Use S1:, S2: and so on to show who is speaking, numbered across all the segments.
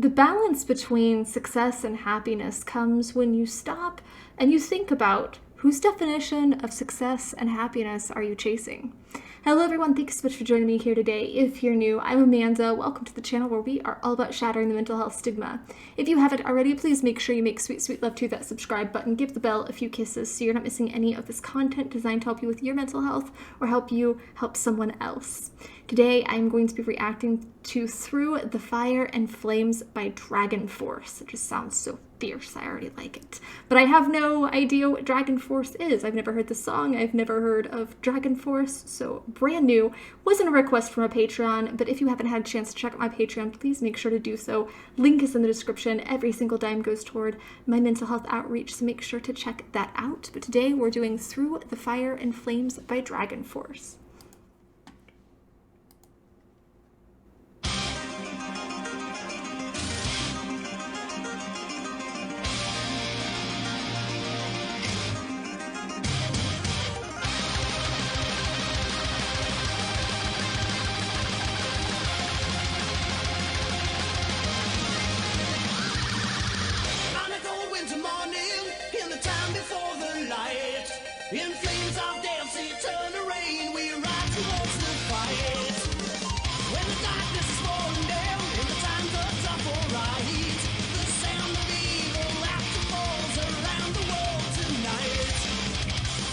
S1: The balance between success and happiness comes when you stop and you think about whose definition of success and happiness are you chasing. Hello everyone, thanks so much for joining me here today. If you're new, I'm Amanda. Welcome to the channel where we are all about shattering the mental health stigma. If you haven't already, please make sure you make sweet, sweet love to that subscribe button. Give the bell a few kisses so you're not missing any of this content designed to help you with your mental health or help you help someone else. Today, I'm going to be reacting to Through the Fire and Flames by DragonForce. It just sounds so fierce. I already like it. But I have no idea what DragonForce is. I've never heard the song. I've never heard of DragonForce. So brand new. Wasn't a request from a Patreon, but if you haven't had a chance to check out my Patreon, please make sure to do so. Link is in the description. Every single dime goes toward my mental health outreach, so make sure to check that out. But today we're doing Through the Fire and Flames by DragonForce.
S2: In flames of death's eternal rain, we ride towards the fight. When the darkness is falling down and the times are tough or right, the sound of evil laughter falls around the world tonight.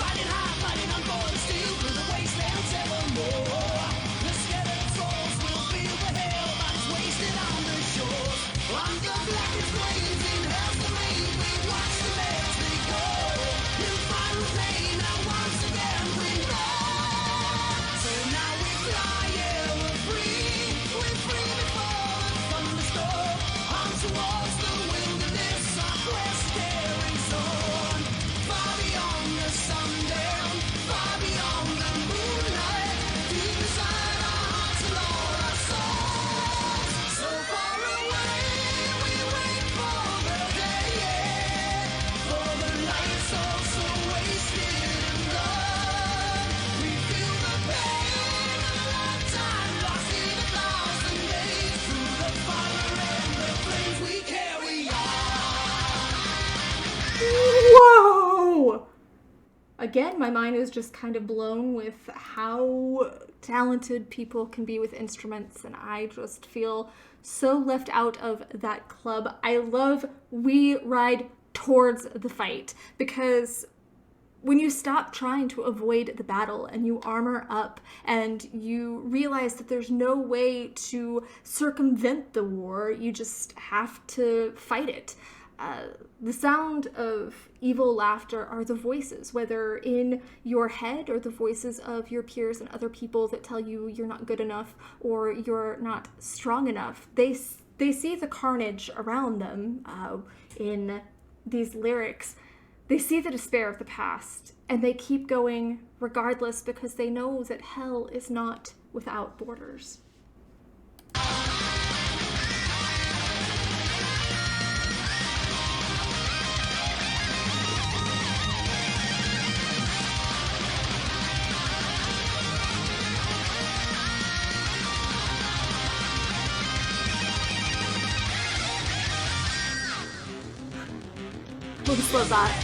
S2: Fighting hard, fighting on for the steel through the wastelands evermore. The scattered souls will feel the hell bodies wasted on the shores. Under blackest flames in hell's domain, we watch the lands they go. In fire and pain.
S1: Whoa! Again, my mind is just kind of blown with how talented people can be with instruments, and I just feel so left out of that club. I love we ride towards the fight, because when you stop trying to avoid the battle and you armor up and you realize that there's no way to circumvent the war, you just have to fight it. The sound of evil laughter are the voices, whether in your head or the voices of your peers and other people that tell you you're not good enough or you're not strong enough. They see the carnage around them in these lyrics. They see the despair of the past, and they keep going regardless because they know that hell is not without borders. We'll just love that.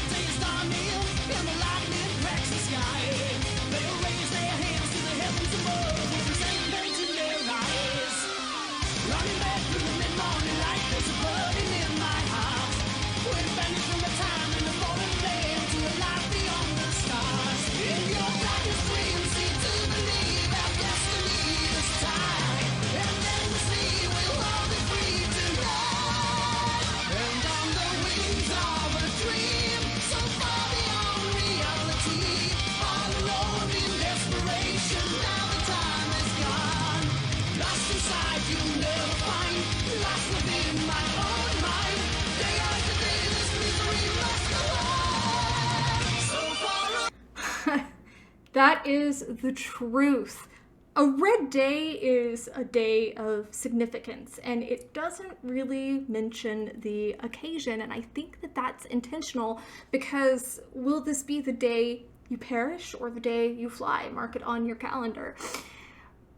S1: That is the truth. A red day is a day of significance, and it doesn't really mention the occasion, and I think that that's intentional, because will this be the day you perish or the day you fly? Mark it on your calendar.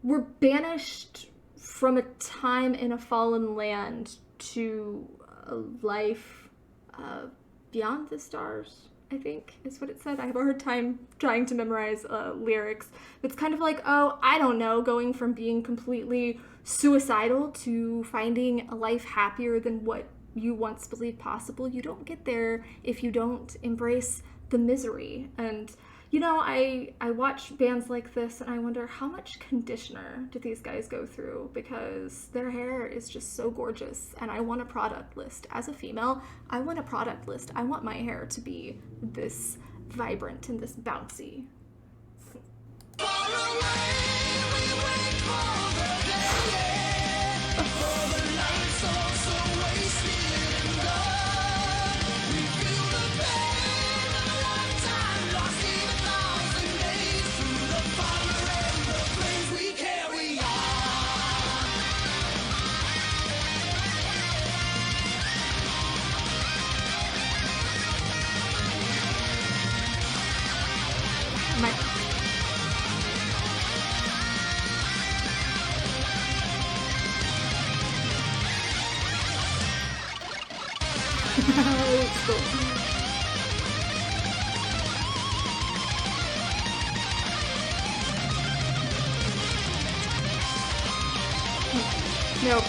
S1: We're banished from a time in a fallen land to a life beyond the stars, I think is what it said. I have a hard time trying to memorize lyrics. It's kind of like, oh, I don't know, going from being completely suicidal to finding a life happier than what you once believed possible. You don't get there if you don't embrace the misery. And you know, I watch bands like this and I wonder how much conditioner do these guys go through, because their hair is just so gorgeous, and I want a product list. As a female, I want a product list. I want my hair to be this vibrant and this bouncy.
S2: Far away, we wait for the day, for the lights also wasted in love. We feel the pain of a lifetime lost in 1,000 days, through the fire and the flames we carry on.
S1: It's cool. Nope.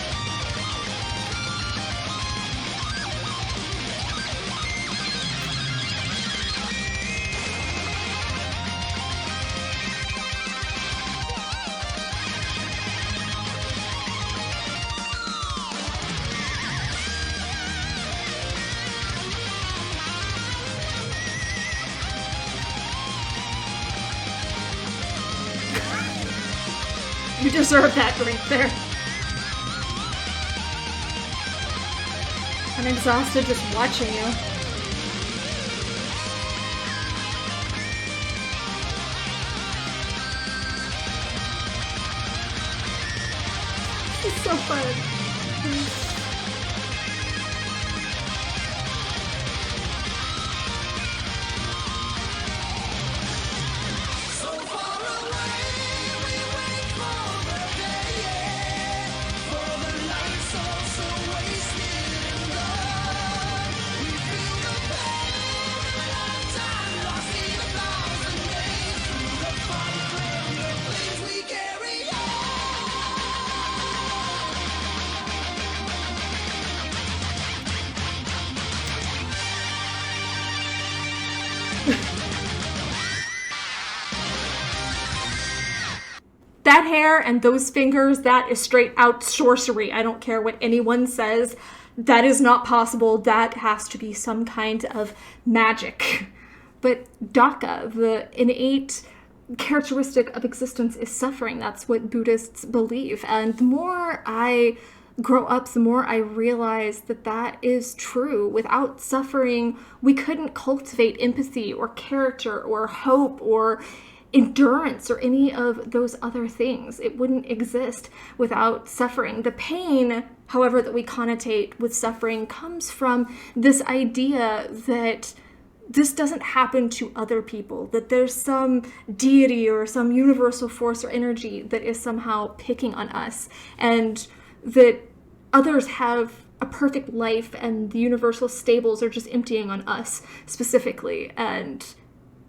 S1: You deserve that drink there. I'm exhausted just watching you. It's so fun.
S2: So far away, we wait for the day, for the lights also wasted in love. We feel the pain of a lifetime lost in 1,000 days, through the fire and the flames we carry on.
S1: That hair and those fingers, that is straight out sorcery. I don't care what anyone says. That is not possible. That has to be some kind of magic. But Daka, the innate characteristic of existence, is suffering. That's what Buddhists believe. And the more I grow up, the more I realize that that is true. Without suffering, we couldn't cultivate empathy or character or hope or endurance or any of those other things. It wouldn't exist without suffering. The pain, however, that we connotate with suffering comes from this idea that this doesn't happen to other people, that there's some deity or some universal force or energy that is somehow picking on us, and that others have a perfect life and the universal stables are just emptying on us specifically. And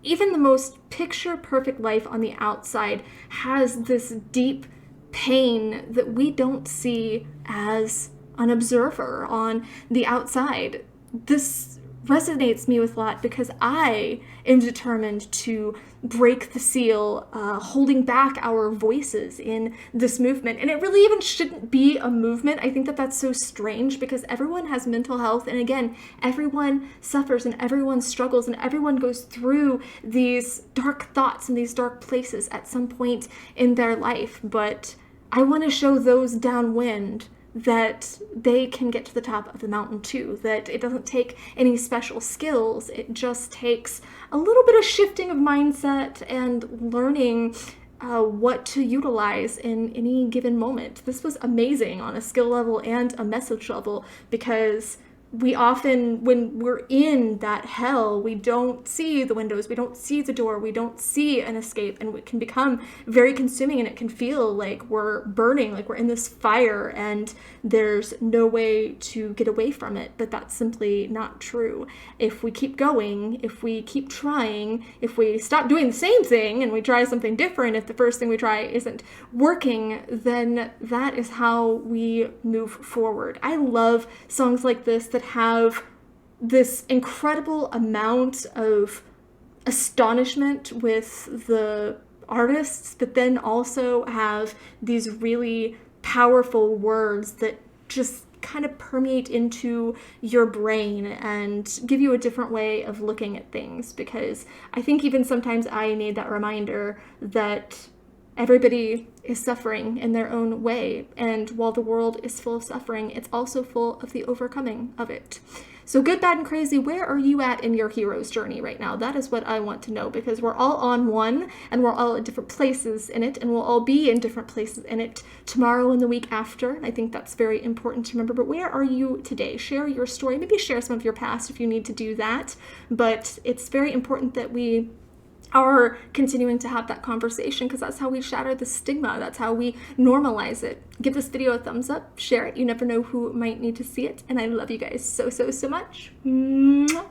S1: even the most picture-perfect life on the outside has this deep pain that we don't see as an observer on the outside. This resonates me with a lot because I am determined to break the seal, holding back our voices in this movement. And it really even shouldn't be a movement. I think that that's so strange because everyone has mental health. And again, everyone suffers and everyone struggles and everyone goes through these dark thoughts and these dark places at some point in their life. But I want to show those downwind that they can get to the top of the mountain too, that it doesn't take any special skills. It just takes a little bit of shifting of mindset and learning what to utilize in any given moment. This was amazing on a skill level and a message level because we often, when we're in that hell, we don't see the windows, we don't see the door, we don't see an escape, and it can become very consuming, and it can feel like we're burning, like we're in this fire and there's no way to get away from it. But that's simply not true. If we keep going, if we keep trying, if we stop doing the same thing and we try something different, if the first thing we try isn't working, then that is how we move forward. I love songs like this that have this incredible amount of astonishment with the artists, but then also have these really powerful words that just kind of permeate into your brain and give you a different way of looking at things. Because I think even sometimes I need that reminder that everybody is suffering in their own way, and while the world is full of suffering, it's also full of the overcoming of it. So good, bad, and crazy, where are you at in your hero's journey right now? That is what I want to know, because we're all on one, and we're all at different places in it, and we'll all be in different places in it tomorrow and the week after. I think that's very important to remember. But where are you today? Share your story. Maybe share some of your past if you need to do that. But it's very important that we are continuing to have that conversation, because that's how we shatter the stigma. That's how we normalize it. Give this video a thumbs up, share it. You never know who might need to see it. And I love you guys so, so, so much. Mwah.